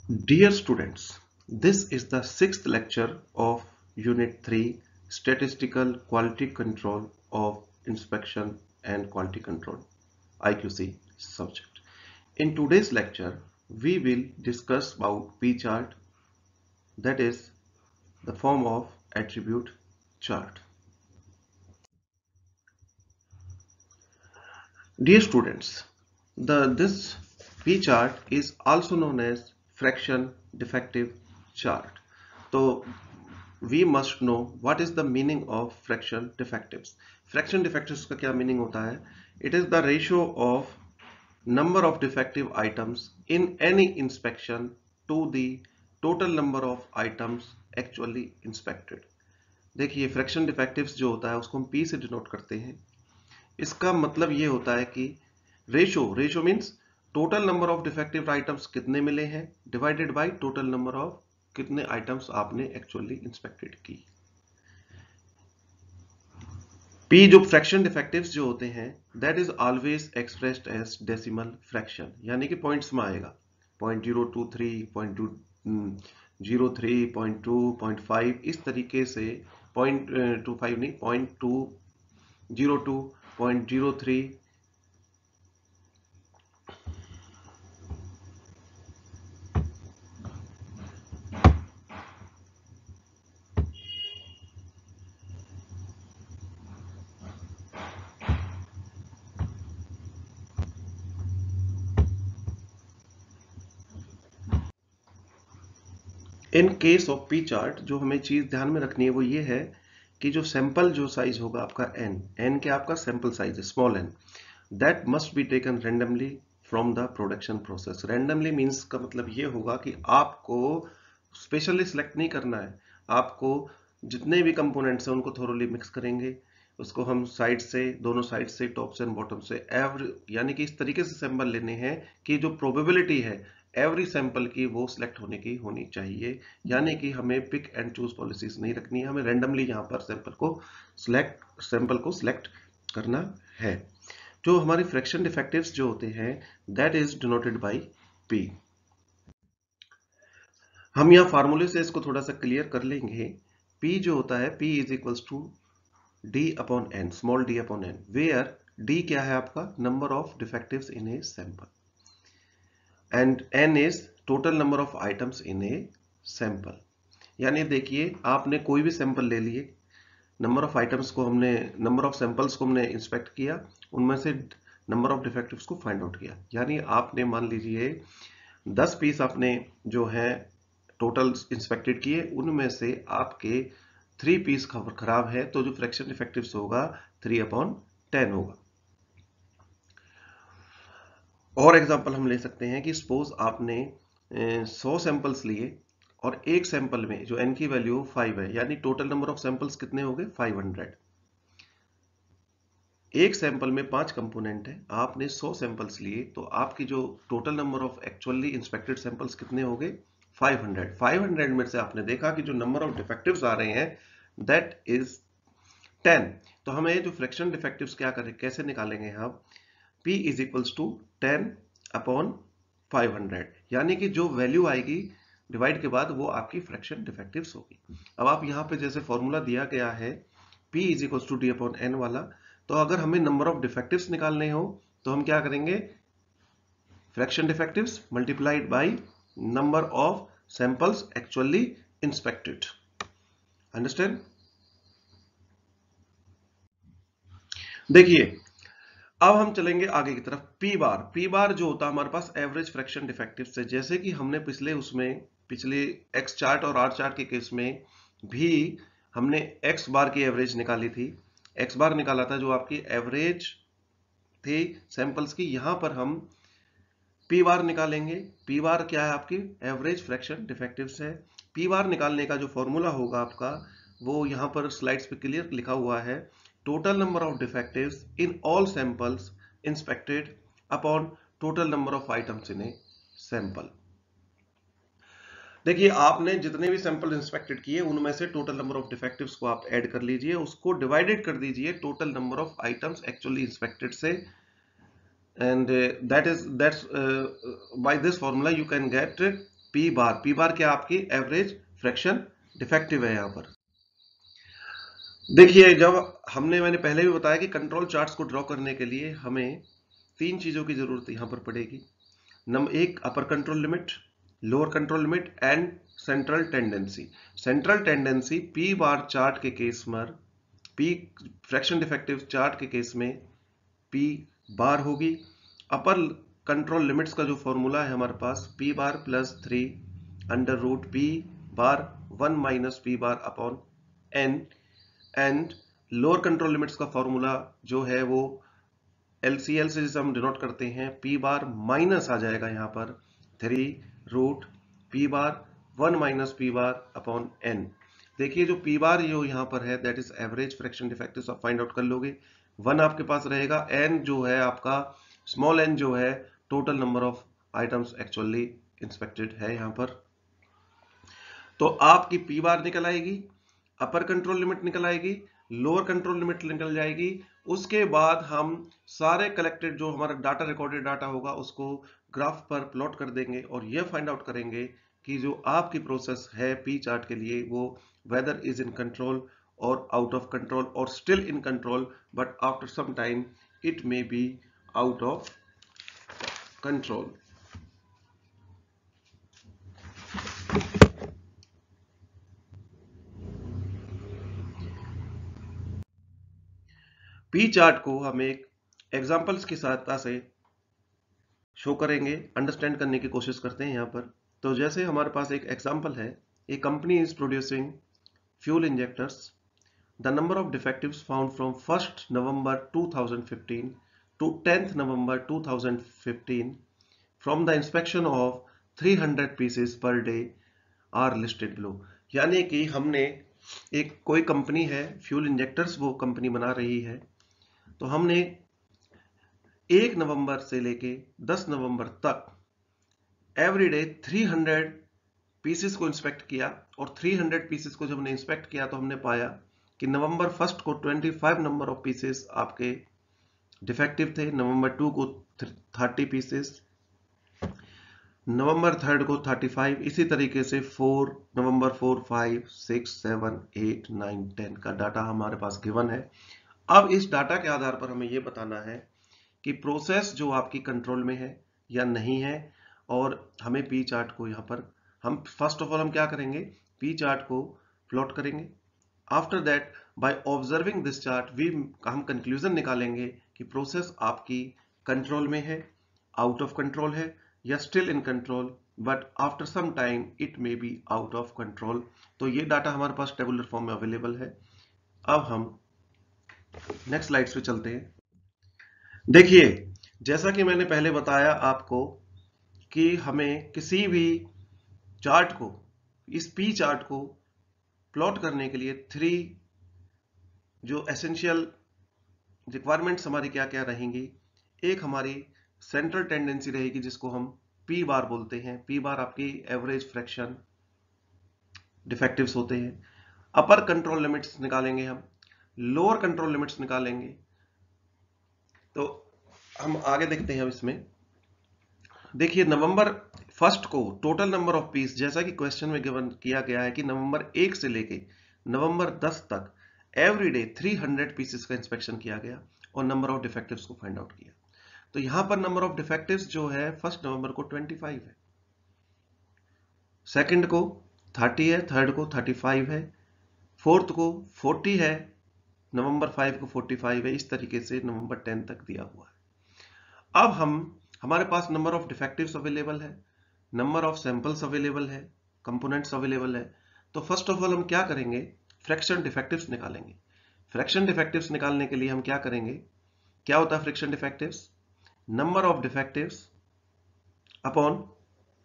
Dear students, this is the sixth lecture of Unit 3 Statistical Quality Control of Inspection and Quality Control IQC subject. In today's lecture, we will discuss about P chart, that is the form of attribute chart. Dear students, this P chart is also known as fraction defective chart. So we must know what is the meaning of fraction defectives. Fraction defectives का क्या meaning होता है? It is the ratio of number of defective items in any inspection to the total number of items actually inspected. देखिए fraction defectives जो होता है उसको हम P से डिनोट करते हैं. इसका मतलब ये होता है कि ratio means total number of defective items कितने मिले हैं divided by total number of कितने आइटम्स आपने एक्चुअली इंस्पेक्टेड की. पी जो फ्रैक्शन डिफेक्टिव्स जो होते हैं that is always expressed as decimal fraction, यानी कि पॉइंट्स में आएगा 0.023, 0.03, 0.2, 0.5 इस तरीके से 0.25 नहीं 0.2, 0.03. In case of P chart जो हमें चीज ध्यान में रखनी है वो ये है कि जो सैंपल जो साइज होगा आपका एन क्या आपका सैंपल साइज है small N, that must be taken randomly from the production process. Randomly means का मतलब ये होगा कि आपको स्पेशली सिलेक्ट नहीं करना है. आपको जितने भी कंपोनेंट्स हैं उनको थोरोली मिक्स करेंगे, उसको हम साइड से दोनों साइड से टॉप से एंड बॉटम से एवरी यानी कि इस तरीके से सैंपल लेने हैं कि जो प्रोबेबिलिटी है एवरी सैंपल की वो सिलेक्ट होने की होनी चाहिए. यानी कि हमें पिक एंड चूज पॉलिसीज नहीं रखनी है, हमें रेंडमली यहाँ पर सैंपल को सिलेक्ट करना है. जो हमारे फ्रैक्शन डिफेक्टिव्स जो होते हैं that is denoted by P. हम यहाँ फार्मूले से इसको थोड़ा सा क्लियर कर लेंगे. पी जो होता है P is equals to d upon n, small d upon n, where d क्या है आपका number of defectives in a sample and n is total number of items in a sample. यानी देखिए आपने कोई भी सैंपल ले लिए, नंबर ऑफ आइटम्स को हमने नंबर ऑफ सैंपल्स को हमने इंस्पेक्ट किया, उनमें से नंबर ऑफ डिफेक्टिव्स को फाइंड आउट किया. यानी आपने मान लीजिए 10 पीस आपने जो है टोटल इंस्पेक्टेड किए, उनमें से आपके 3 पीस खराब है तो जो फ्रैक्शन डिफेक्टिव्स होगा 3/10 होगा. और एग्जांपल हम ले सकते हैं कि सपोज आपने 100 सैंपल्स लिए और एक सैंपल में जो n की वैल्यू 5 है, यानी टोटल नंबर ऑफ सैंपल्स कितने हो गए 500. एक सैंपल में 5 कंपोनेंट है, आपने 100 सैंपल्स लिए तो आपकी जो total number of actually inspected samples कितने हो गए 500. 500 में से आपने देखा कि जो नंबर ऑफ डिफेक्टिव्स आ रहे हैं दैट इज 10. तो हमें जो फ्रैक्शन डिफेक्टिव्स क्या करें कैसे निकालेंगे हम, P इज इक्वल्स टू 10/500, यानी कि जो वैल्यू आएगी डिवाइड के बाद वो आपकी फ्रैक्शन डिफेक्टिव्स होगी. अब आप यहाँ पे जैसे फॉर्मूला दिया गया है P is equals to d/n वाला, तो अगर हमें नंबर ऑफ डिफेक्टिव्स निकालने हो तो हम क्या करेंगे fraction डिफेक्टिव्स multiplied by number of samples actually inspected. Understand. देखिए अब हम चलेंगे आगे की तरफ. पी बार जो होता है हमारे पास एवरेज फ्रैक्शन डिफेक्टिव से, जैसे कि हमने पिछले एक्स चार्ट और आर चार्ट के केस में भी हमने एक्स बार की एवरेज निकाली थी, एक्स बार निकाला था जो आपकी एवरेज थी सैंपल्स की. यहां पर हम पी बार निकालेंगे. पी बार क्या है आपकी एवरेज फ्रैक्शन डिफेक्टिव्स है. पी बार निकालने का जो फॉर्मूला होगा आपका वो यहां पर स्लाइड्स पे क्लियर लिखा हुआ है, total number of defectives in all samples inspected upon total number of items in a sample. देखिए आपने जितने भी सैंपल इंस्पेक्टेड किए उनमें से टोटल नंबर ऑफ डिफेक्टिव्स को आप ऐड कर लीजिए, उसको डिवाइडेड कर दीजिए total number of items actually inspected से, and that's by this formula you can get P बार क्या आपकी एवरेज फ्रैक्शन डिफेक्टिव है यहां पर। देखिए जब मैंने पहले भी बताया कि कंट्रोल चार्ट्स को ड्रॉ करने के लिए हमें तीन चीजों की जरूरत यहां पर पड़ेगी। नंबर एक, upper control limit, lower control limit and central tendency. Central tendency P bar chart के केस में, पी फ्रैक्शन डिफेक्टिव चार्ट के केस में पी बार होगी। अपर कंट्रोल लिमिट्स का जो फॉर्मूला है हमारे पास P bar plus 3 under root P bar 1 minus P bar upon N. And lower control limits का फॉर्मूला जो है वो LCL से जिसे हम डिनोट करते हैं पी बार माइनस आ जाएगा यहां पर 3 root P bar 1 minus P bar upon N. देखिए जो पी बार जो यहां पर है that is average fraction defective, आप फाइंड आउट कर लोगे। 1 आपके पास रहेगा, एन जो है आपका स्मॉल एन जो है total number of items actually inspected है यहां पर। तो आपकी पी बार निकल आएगी, अपर कंट्रोल लिमिट निकल आएगी, लोअर कंट्रोल लिमिट निकल जाएगी। उसके बाद हम सारे कलेक्टेड जो हमारा डाटा रिकॉर्डेड डाटा होगा उसको ग्राफ पर प्लॉट कर देंगे और यह फाइंड आउट करेंगे कि जो आपकी प्रोसेस है पी चार्ट के लिए वो वेदर इज इन कंट्रोल और आउट ऑफ कंट्रोल और still in control, but after some time it may be out of control. P chart को हम एक एग्जांपल्स की सहायता से शो करेंगे, अंडरस्टैंड करने की कोशिश करते हैं यहां पर। तो जैसे हमारे पास एक एग्जांपल है, a company is producing fuel injectors, the number of defectives found from 1 November 2015 to 10 November 2015 from the inspection of 300 pieces per day are listed below. यानी कि हमने एक कोई कंपनी है फ्यूल इंजेक्टर्स वो कंपनी बना रही है, तो हमने 1 नवंबर से लेके 10 नवंबर तक एवरीडे 300 पीसेस को इंस्पेक्ट किया। और 300 पीसेस को जब हमने इंस्पेक्ट किया तो हमने पाया कि नवंबर 1 को 25 नंबर ऑफ पीसेस आपके डिफेक्टिव थे, नवंबर 2 को 30 पीसेस, नवंबर 3 को 35, इसी तरीके से नवंबर 4, 5, 6, 7, 8, 9, 10 का डाटा हमारे पास गिवन है। अब इस डाटा के आधार पर हमें यह बताना है कि प्रोसेस जो आपकी कंट्रोल में है या नहीं है, और हमें पी चार्ट को यहां पर हम फर्स्ट ऑफ ऑल हम क्या करेंगे, पी चार्ट को प्लॉट करेंगे। After that by observing this chart हम कंक्लूजन निकालेंगे कि प्रोसेस आपकी कंट्रोल में है, आउट ऑफ कंट्रोल है या still in control, but after some time it may be out of control. तो ये डाटा हमारे पास टेबुलर फॉर्म में अवेलेबल है। अब हम नेक्स्ट स्लाइड्स पे चलते हैं। देखिए जैसा कि मैंने पहले बताया आपको कि हमें किसी भी चार्ट को, इस पी चार्ट को प्लॉट करने के लिए 3 जो एसेंशियल रिक्वायरमेंट्स हमारी क्या क्या रहेंगी। एक हमारी सेंट्रल टेंडेंसी रहेगी जिसको हम पी बार बोलते हैं। पी बार आपकी एवरेज फ्रैक्शन डिफेक्टिव्स होते हैं। अपर कंट्रोल लिमिट्स निकालेंगे हम, लोअर कंट्रोल लिमिट्स निकालेंगे। तो हम आगे देखते हैं अब इसमें। देखिए नवंबर 1 को टोटल नंबर ऑफ पीस, जैसा कि क्वेश्चन में गिवन किया गया है कि नवंबर 1 से लेके नवंबर 10 तक एवरीडे 300 पीसेस का इंस्पेक्शन किया गया और नंबर ऑफ डिफेक्टिव्स को फाइंड आउट किया। तो यहां पर नंबर ऑफ डिफेक्टिव्स जो है 1 नवंबर को 25 है, सेकंड को 30 है, थर्ड को 35 है, फोर्थ को 40 है, नवंबर 5 को 45 है। इस तरीके से नवंबर 10 तक दिया हुआ है। अब हमारे पास नंबर ऑफ डिफेक्टिव्स अवेलेबल है, नंबर ऑफ सैंपल्स अवेलेबल है, कंपोनेंट्स अवेलेबल है। तो फर्स्ट ऑफ ऑल हम क्या करेंगे, फ्रैक्शन डिफेक्टिव्स निकालेंगे। फ्रैक्शन डिफेक्टिव्स निकालने के लिए हम क्या करेंगे, क्या होता है fraction डिफेक्टिव्स, number of डिफेक्टिव्स upon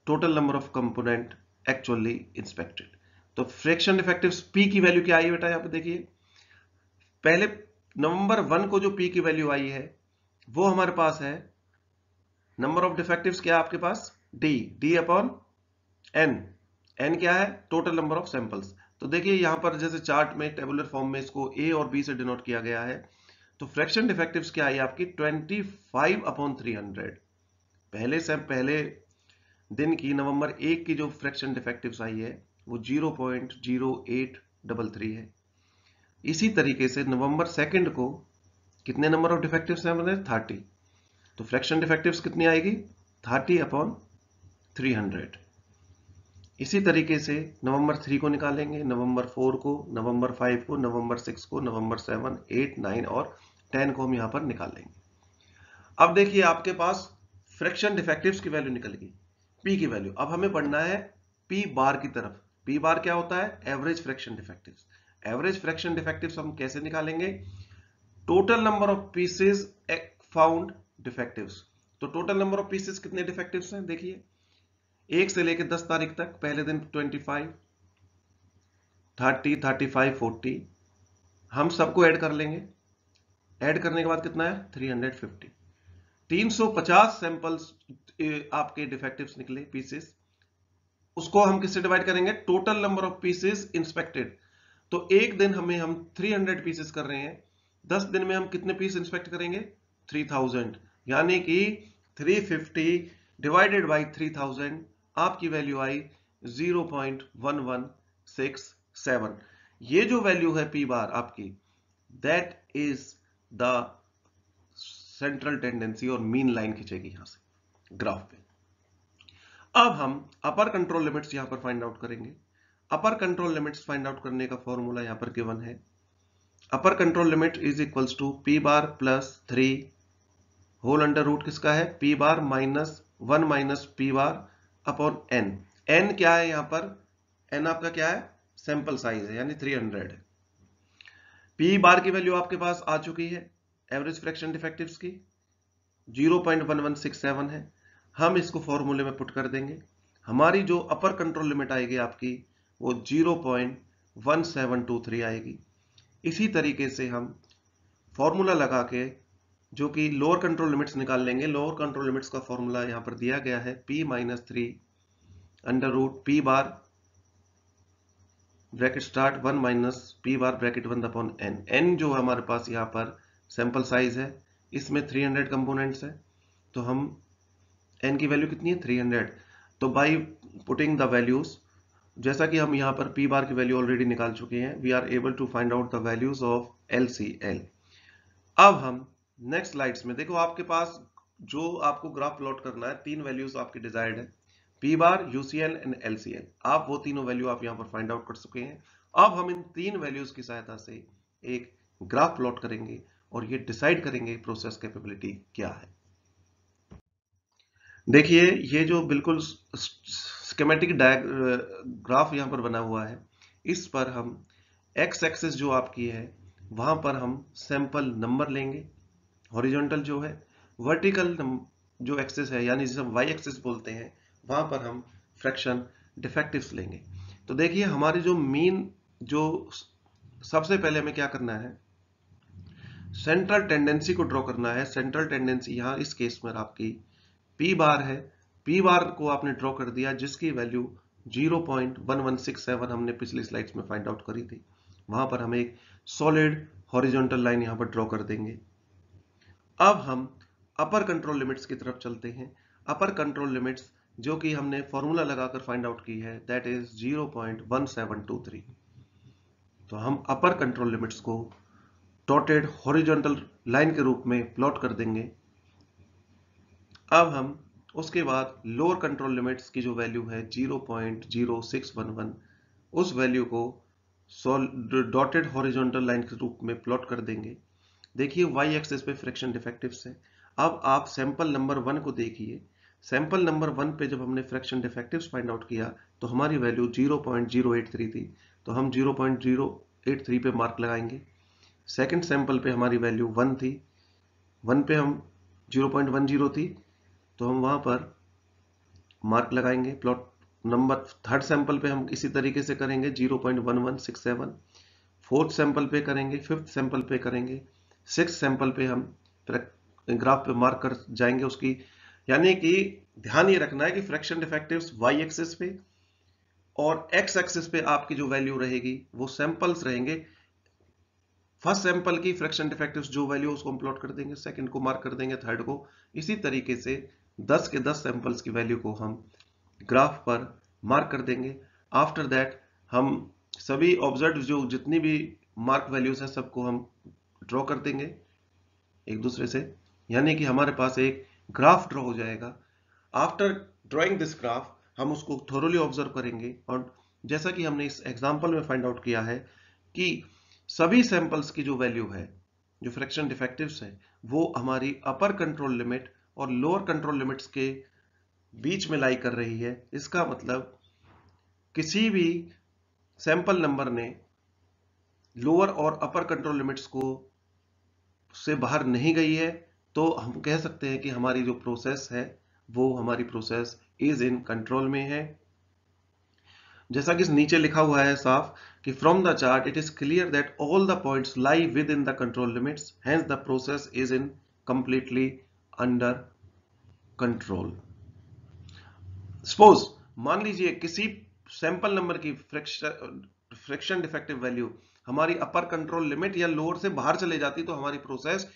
total number of component actually inspected. तो फ्रैक्शन डिफेक्टिव्स पी की वैल्यू क्या आई बेटा, यहां पे देखिए पहले नवंबर 1 को जो पी की वैल्यू आई है वो हमारे पास है नंबर ऑफ डिफेक्टिव्स क्या आपके पास, डी अपॉन एन। एन क्या है, टोटल नंबर ऑफ सैंपल्स। तो देखिए यहां पर जैसे चार्ट में टेबुलर फॉर्म में इसको ए और बी से डिनोट किया गया है। तो फ्रैक्शन डिफेक्टिव्स क्या आई आपकी 25 अपॉन 300। पहले दिन की नवंबर 1 की जो फ्रैक्शन डिफेक्टिव्स आई है वो 0.0833 है। इसी तरीके से नवंबर 2 को कितने नंबर ऑफ डिफेक्टिव्स हैं हमारे? 30। तो फ्रैक्शन डिफेक्टिव्स कितनी आएगी? 30/300। इसी तरीके से नवंबर 3 को निकालेंगे, नवंबर 4 को, नवंबर 5 को, नवंबर 6 को, नवंबर 7, 8, 9 और 10 को हम यहां पर निकालेंगे। अब देखिए आपके पास फ्रैक्शन डिफेक्टिव्स की वैल्यू निकल गई, पी की वैल्यू। अब हमें बढ़ना है पी बार की तरफ। पी बार क्या होता है? Average fraction डिफेक्टिव्स। एवरेज फ्रैक्शन डिफेक्टिव्स हम कैसे निकालेंगे? Total number of pieces found डिफेक्टिव्स। तो टोटल नंबर ऑफ पीसेस कितने डिफेक्टिव्स हैं? देखिए 1 से लेकर 10 तारीख तक, पहले दिन 25, 30, 35, 40, हम सबको ऐड कर लेंगे। ऐड करने के बाद कितना है? 350। 350 सैंपल्स आपके डिफेक्टिव्स निकले, पीसेस। उसको हम किससे डिवाइड करेंगे? Total number of pieces inspected. तो एक दिन हम 300 पीसेस कर रहे हैं, 10 दिन में हम कितने पीस इंस्पेक्ट करेंगे? 3000। यानी कि 350 डिवाइडेड बाई 3000, आपकी वैल्यू आई 0.1167। ये जो वैल्यू है पी बार आपकी, that is the central tendency और मीन लाइन खींचेगी यहां से ग्राफ पे। अब हम अपर कंट्रोल लिमिट्स यहां पर फाइंड आउट करेंगे। Upper control limits find out करने का फॉर्मूला यहां पर गिवन है। Upper control limit is equals to P bar plus 3 whole under root किसका है? P bar minus 1 minus P bar upon N. N क्या है यहां पर? एन आपका क्या है? सैंपल साइज है, यानी 300 है। पी बार की वैल्यू आपके पास आ चुकी है एवरेज फ्रैक्शन डिफेक्टिव्स की, 0.1167 है। हम इसको फॉर्मूले में पुट कर देंगे। हमारी जो अपर कंट्रोल लिमिट आएगी आपकी वो 0.1723 आएगी। इसी तरीके से हम फॉर्मूला लगा के जो कि लोअर कंट्रोल लिमिट्स निकाल लेंगे। लोअर कंट्रोल लिमिट्स का फॉर्मूला यहां पर दिया गया है, p minus 3 under root P bar bracket start 1 minus P bar bracket 1 upon N. N जो हमारे पास यहाँ पर सैंपल साइज है, इसमें 300 कंपोनेंट्स है, तो हम एन की वैल्यू कितनी है? 300। तो बाई पुटिंग द वैल्यूज, जैसा कि हम यहाँ पर पी बार की वैल्यू ऑलरेडी निकाल चुके हैं, we are able to find out the values of LCL। अब हम नेक्स्ट स्लाइड्स में देखो, आपके पास जो आपको ग्राफ प्लॉट करना है, 3 वैल्यूज आपकी डिजायर्ड है, P bar, UCL and LCL। आप वो तीनों वैल्यू आप यहाँ पर फाइंड आउट कर चुके हैं। अब हम इन 3 वैल्यूज की सहायता से एक ग्राफ प्लॉट करेंगे और ये डिसाइड करेंगे प्रोसेस कैपेबिलिटी क्या है। देखिए ये जो बिल्कुल स्कीमेटिक ग्राफ यहाँ पर बना हुआ है, इस पर हम एक्स एक्सिस जो आपकी है वहां पर हम सैंपल नंबर लेंगे, हॉरिजॉन्टल जो है, वर्टिकल जो एक्सिस है यानी जिसे हम वाई एक्सिस बोलते हैं, वहां पर हम फ्रैक्शन डिफेक्टिव्स लेंगे। तो देखिए हमारी जो मीन, जो सबसे पहले हमें क्या करना है? सेंट्रल टेंडेंसी को ड्रॉ करना है। सेंट्रल टेंडेंसी यहाँ इस केस में आपकी पी बार है। पी बार को आपने ड्रॉ कर दिया, जिसकी वैल्यू 0.1167 हमने पिछली स्लाइड्स में फाइंड आउट करी थी। वहां पर हम एक सॉलिड हॉरिजॉन्टल लाइन यहां पर ड्रॉ कर देंगे। अब हम अपर कंट्रोल लिमिट्स की तरफ चलते हैं। अपर कंट्रोल लिमिट्स जो कि हमने फॉर्मूला लगाकर फाइंड आउट की है, दैट इज 0.1723। तो हम अपर कंट्रोल लिमिट्स को डॉटेड हॉरिजॉन्टल लाइन के रूप में प्लॉट कर देंगे। अब हम उसके बाद लोअर कंट्रोल लिमिट्स की जो वैल्यू है 0.0611, उस वैल्यू को डॉटेड हॉरिजॉन्टल लाइन के रूप में प्लॉट कर देंगे। देखिए वाई एक्सिस पे फ्रैक्शन डिफेक्टिव्स है। अब आप सैंपल नंबर 1 को देखिए। सैंपल नंबर 1 पे जब हमने फ्रैक्शन डिफेक्टिव्स फाइंड आउट किया तो हमारी वैल्यू 0.083 थी, तो हम 0.083 पे मार्क लगाएंगे। सेकंड सैंपल पे हमारी वैल्यू 1 थी, 1 पे हम 0.10 थी, तो हम वहां पर मार्क लगाएंगे। प्लॉट नंबर थर्ड सैंपल पे हम इसी तरीके से करेंगे 0.1167, फोर्थ सैंपल पे करेंगे, फिफ्थ सैंपल पे करेंगे, सिक्स सैंपल पे हम ग्राफ पे मार्क कर जाएंगे उसकी। यानी कि ध्यान ये रखना है कि फ्रैक्शन डिफेक्टिव्स वाई एक्सिस पे और एक्स एक्सिस पे आपकी जो वैल्यू रहेगी वो सैंपल्स रहेंगे। फर्स्ट सैंपल की फ्रैक्शन डिफेक्टिव्स जो वैल्यू उसको हम प्लॉट कर देंगे, सेकंड को मार्क कर देंगे, थर्ड को। इसी तरीके से 10 के 10 सैंपल्स की वैल्यू को हम ग्राफ पर मार्क कर देंगे। आफ्टर दैट हम सभी ऑब्जर्व जो जितनी भी मार्क वैल्यूज हैं सबको हम ड्रॉ कर देंगे एक दूसरे से, यानी कि हमारे पास एक ग्राफ ड्रॉ हो जाएगा। आफ्टर ड्रॉइंग दिस ग्राफ हम उसको थोरोली ऑब्जर्व करेंगे, और जैसा कि हमने इस एग्जांपल में फाइंड आउट किया है कि सभी सैंपल्स की जो वैल्यू है, जो फ्रैक्शन डिफेक्टिव्स है, वो हमारी अपर कंट्रोल लिमिट और लोअर कंट्रोल लिमिट्स के बीच में लाई कर रही है। इसका मतलब किसी भी सैंपल नंबर ने लोअर और अपर कंट्रोल लिमिट्स को से बाहर नहीं गई है, तो हम कह सकते हैं कि हमारी जो प्रोसेस है वो हमारी प्रोसेस इज इन कंट्रोल में है। जैसा कि नीचे लिखा हुआ है साफ कि from the chart it is clear that all the points lie with in the control limits, hence the process is in completely under control. Suppose मान लीजिए किसी सैंपल नंबर की फ्रैक्शन डिफेक्टिव वैल्यू हमारी अपर कंट्रोल लिमिट या lower से बाहर चले जाती तो हमारी प्रोसेस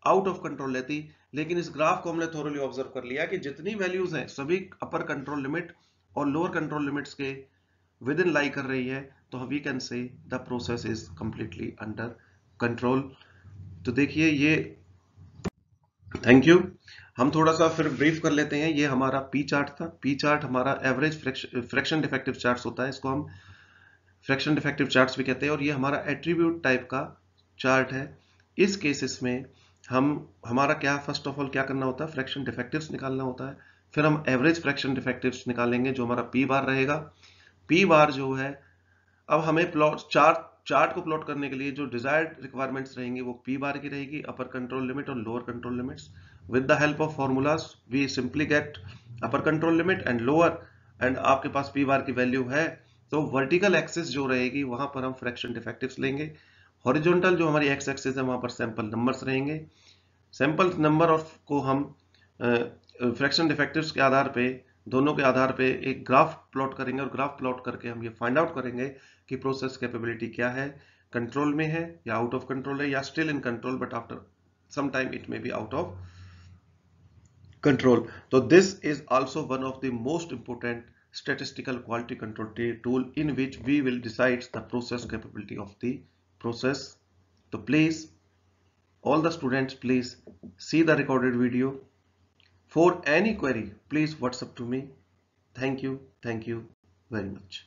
आउट ऑफ कंट्रोल लेती। लेकिन इस ग्राफ को हमने थोरोली ऑब्जर्व कर लिया कि जितनी वैल्यूज हैं सभी अपर कंट्रोल लिमिट और लोअर कंट्रोल लिमिट्स के विद इन लाई कर रही है, तो we can say the process is completely under control. तो देखिए ये, थैंक यू। हम थोड़ा सा फिर ब्रीफ कर लेते हैं। ये हमारा पी चार्ट था। पी चार्ट हमारा एवरेज फ्रैक्शन डिफेक्टिव चार्ट्स होता है, इसको हम फ्रैक्शन डिफेक्टिव चार्ट्स भी कहते हैं, और ये हमारा एट्रीब्यूट टाइप का चार्ट है। इस केसेस में हमारा क्या, फर्स्ट ऑफ ऑल क्या करना होता है, फ्रैक्शन डिफेक्टिव्स निकालना होता है। फिर हम एवरेज फ्रैक्शन डिफेक्टिव्स निकालेंगे जो हमारा पी बार रहेगा। पी बार जो है, अब हमें चार्ट को प्लॉट करने के लिए जो डिजायर्ड रिक्वायरमेंट्स रहेंगी वो पी बार की रहेगी, अपर कंट्रोल लिमिट और lower control limits. With the help of formulas we simply get upper control limit and lower, and आपके पास पी बार की वैल्यू है तो वर्टिकल एक्सिस जो रहेगी वहां पर हम फ्रैक्शन डिफेक्टिव्स लेंगे। हॉरिजॉन्टल जो हमारी एक्स एक्सिस है वहां पर सैंपल नंबर्स रहेंगे। सैंपल नंबर ऑफ को हम फ्रैक्शन डिफेक्टिव्स के आधार पे, दोनों के आधार पे एक ग्राफ प्लॉट करेंगे, और ग्राफ प्लॉट करके हम ये फाइंड आउट करेंगे कि प्रोसेस कैपेबिलिटी क्या है, कंट्रोल में है या आउट ऑफ कंट्रोल है, या still in control but after some time it may be out of control. So this is also one of the most important statistical quality control tool in which we will decide the process capability of the process. So please, all the students, please see the recorded video. For any query, please WhatsApp to me. Thank you very much.